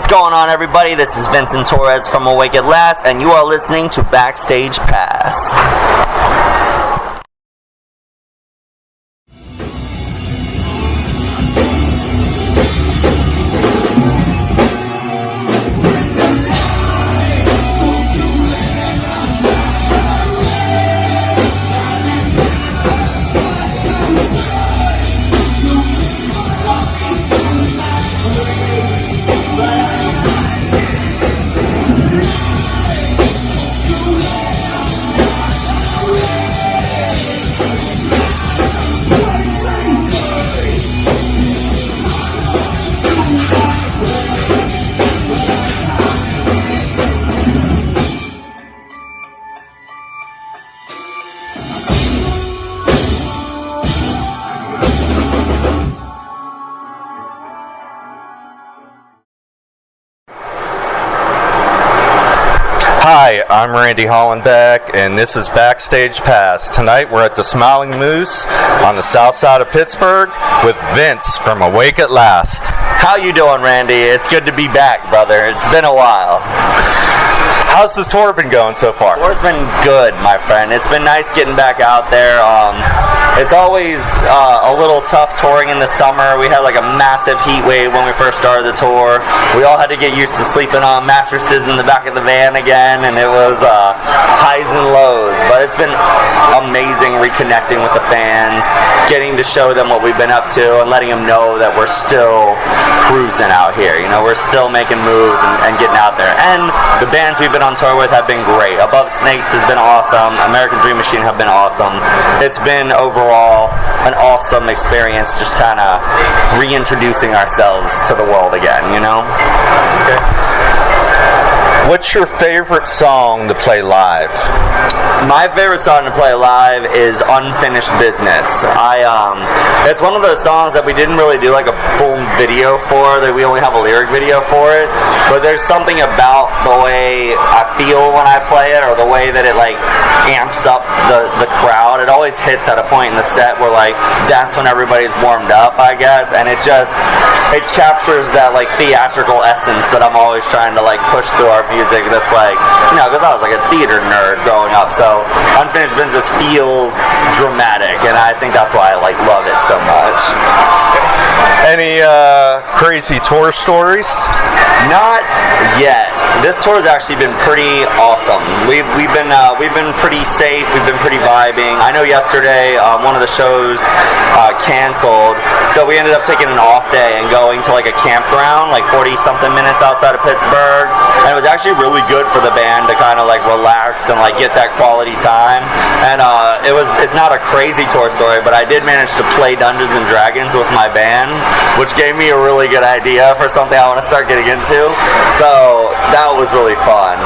What's going on, everybody? This is Vincent Torres from Awake at Last, and you are listening to Backstage Pass. Hi, I'm Randy Hollenbeck, and this is Backstage Pass. Tonight we're at the Smiling Moose on the south side of Pittsburgh with Vince from Awake at Last. How you doing, Randy? It's good to be back, brother. It's been a while. How's the tour been going so far? The tour's been good, my friend. It's been nice getting back out there. It's always a little tough touring in the summer. We had like a massive heat wave when we first started the tour. We all had to get used to sleeping on mattresses in the back of the van again, and it was highs and lows. But it's been amazing reconnecting with the fans, getting to show them what we've been up to, and letting them know that we're still cruising out here. You know, we're still making moves and getting out there. And the bands we've been on tour with have been great. Above Snakes has been awesome. American Dream Machine have been awesome. It's been overall an awesome experience, just kind of reintroducing ourselves to the world again, you know? Okay. What's your favorite song to play live? My favorite song to play live is Unfinished Business. It's one of those songs that we didn't really do like a full video for, that we only have a lyric video for it, but there's something about the way I feel when I play it, or the way that it like amps up the crowd. It always hits at a point in the set where like that's when everybody's warmed up, I guess, and it captures that like theatrical essence that I'm always trying to like push through our music. That's like, you know, because I was like a theater nerd growing up, so Unfinished Business feels dramatic, and I think that's why I like love it so much. Any crazy tour stories? Not yet. This tour has actually been pretty awesome. We've been pretty safe. We've been pretty vibing. I know yesterday one of the shows canceled, so we ended up taking an off day and going to like a campground, like 40-something minutes outside of Pittsburgh. And it was actually really good for the band to kind of like relax and like get that quality time. And it's not a crazy tour story, but I did manage to play Dungeons and Dragons with my band, which gave me a really good idea for something I want to start getting into. So that was really fun.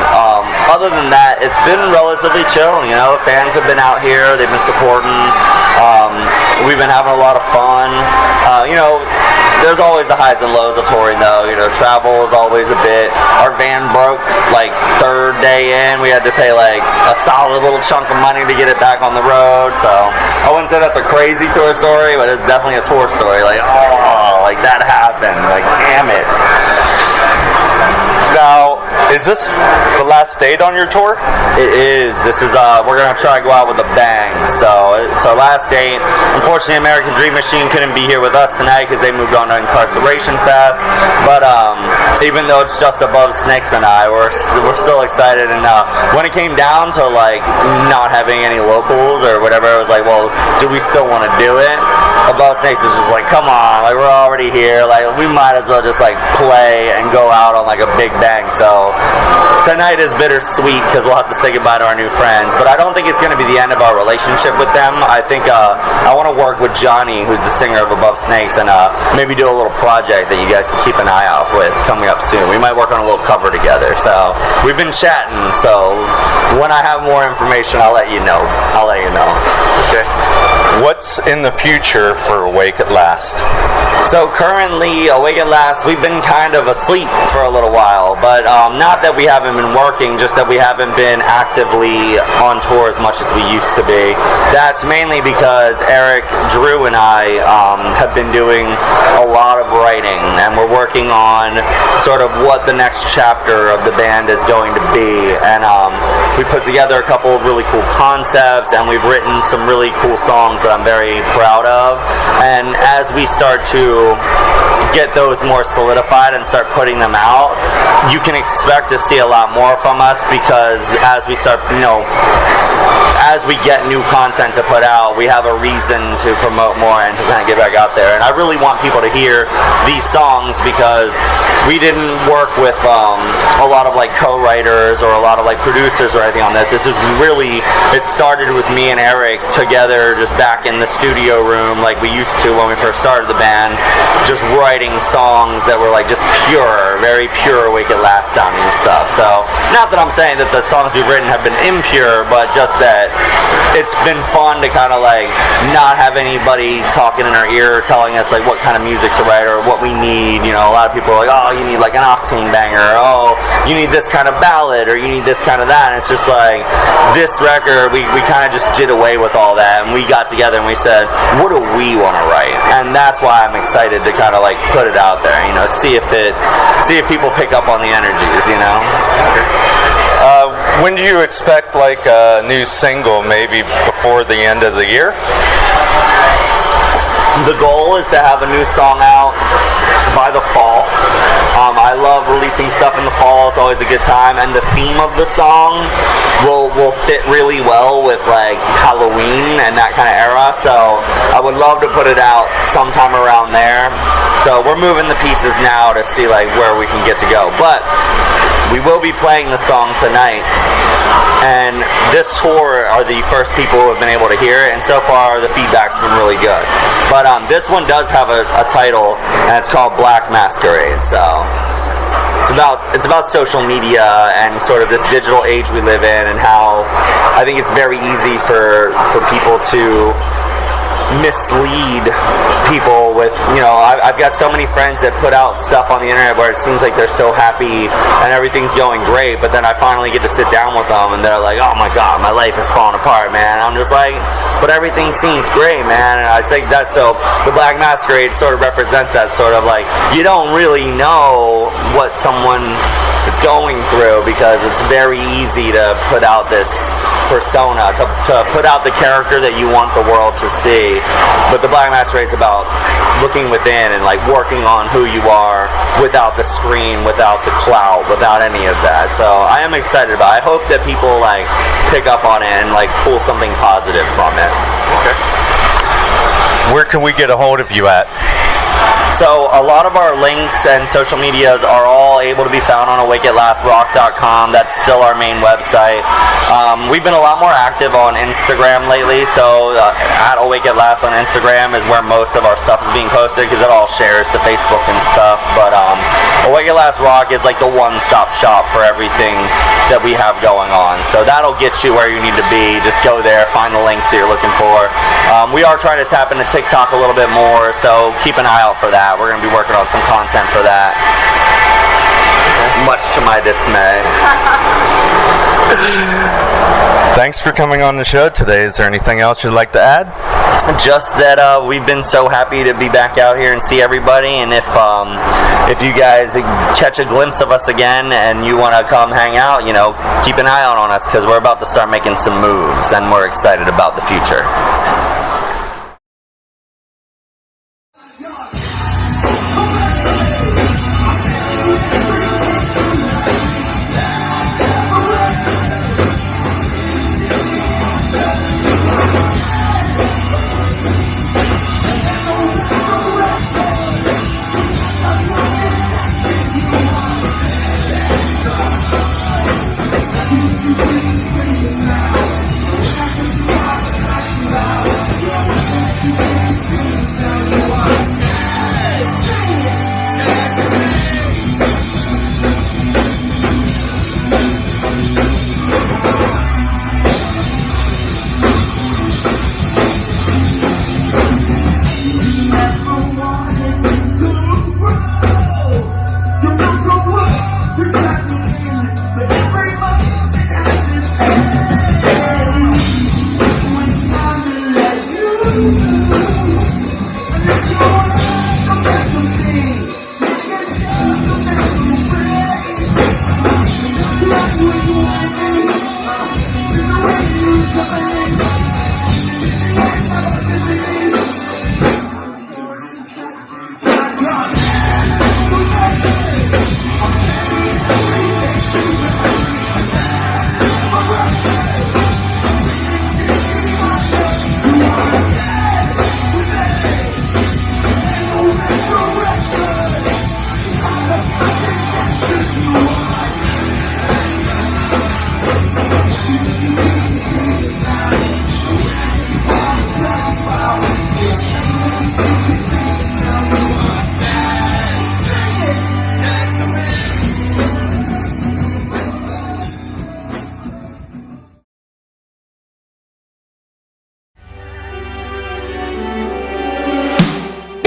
Other than that, it's been relatively chill. You know, fans have been out here. They've been supporting. We've been having a lot of fun. You know, there's always the highs and lows of touring, though. You know, travel is always a bit. Our van broke like third day in. We had to pay like a solid little chunk of money to get it back on the road. So I wouldn't say that's a crazy tour story, but it's definitely a tour story. Like, oh, like that happened. Like, damn it. Now, is this the last date on your tour? It is. This is, we're going to try to go out with a bang. So, it's our last date. Unfortunately, American Dream Machine couldn't be here with us tonight because they moved on to Incarceration Fest. But, even though it's just Above Snakes and I, we're still excited. And, when it came down to, like, not having any locals or whatever, it was like, well, do we still want to do it? Above Snakes is just like, come on, like, we're already here. Like, we might as well just, like, play and go out on, like, a big bang. So tonight is bittersweet because we'll have to say goodbye to our new friends, but I don't think it's going to be the end of our relationship with them. I think I want to work with Johnny, who's the singer of Above Snakes, and maybe do a little project that you guys can keep an eye out with coming up soon. We might work on a little cover together. So we've been chatting, so when I have more information, I'll let you know. Okay. What's in the future for Awake at Last? So currently, Awake at Last, we've been kind of asleep for a little while, but not that we haven't been working, just that we haven't been actively on tour as much as we used to be. That's mainly because Eric, Drew, and I have been doing a lot of writing, and we're working on sort of what the next chapter of the band is going to be. And we put together a couple of really cool concepts, and we've written some really cool songs that I'm very proud of. And as we start to get those more solidified and start putting them out, you can expect to see a lot more from us, because as we start, as we get new content to put out, we have a reason to promote more and to kind of get back out there. And I really want people to hear these songs, because we didn't work with a lot of like co-writers or a lot of like producers or anything on this. This is really, it started with me and Eric together, just back in the studio room like we used to when we first started the band, just writing songs that were like just pure, very pure Wake It Last sounding stuff. So not that I'm saying that the songs we've written have been impure, but just that it's been fun to kind of like not have anybody talking in our ear telling us like what kind of music to write or what we need. A lot of people are like, oh, you need like an octane banger, oh, you need this kind of ballad, or you need this kind of that. And it's just like, this record, we kind of just did away with all that, and we got together and we said, what do we want to write? And that's why I'm excited to kind of like put it out there, see if people pick up on the energies, When do you expect like a new single, maybe before the end of the year? The goal is to have a new song out by the fall. I love releasing stuff in the fall. It's always a good time, and the theme of the song will fit really well with like Halloween and that kind of era. So I would love to put it out sometime around there. So we're moving the pieces now to see like where we can get to go. But we will be playing the song tonight, and this tour are the first people who have been able to hear it, and so far the feedback's been really good. But this one does have a title, and it's called Black Masquerade. So it's about social media and sort of this digital age we live in, and how I think it's very easy for people to mislead people with, I've got so many friends that put out stuff on the internet where it seems like they're so happy and everything's going great, but then I finally get to sit down with them and they're like, oh my god, my life is falling apart, man. I'm just like, but everything seems great, man. And I think that's, so the Black Masquerade sort of represents that, sort of like, you don't really know what someone is going through, because it's very easy to put out this persona, to put out the character that you want the world to see. But the Black Masquerade is about looking within and like working on who you are without the screen, without the clout, without any of that. So I am excited about it. I hope that people like pick up on it and like pull something positive from it. Okay. Where can we get a hold of you at? So a lot of our links and social medias are all able to be found on awakeatlastrock.com. That's still our main website. We've been a lot more active on Instagram lately, so at Awake at Last on Instagram is where most of our stuff is being posted, because it all shares to Facebook and stuff. But Awake at Last Rock is like the one-stop shop for everything that we have going on. So that'll get you where you need to be. Just go there, find the links that you're looking for. We are trying to tap into TikTok a little bit more, so keep an eye out for that. We're going to be working on some content for that, much to my dismay. Thanks for coming on the show today. Is there anything else you'd like to add? Just that we've been so happy to be back out here and see everybody, and if you guys catch a glimpse of us again and you want to come hang out, keep an eye out on us, because we're about to start making some moves and we're excited about the future. Now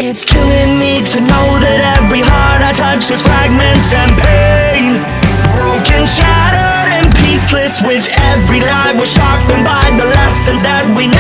It's killing me to know that every heart I touch is fragments and pain. Broken, shattered, and peaceless. With every lie we're sharpened by the lessons that we know.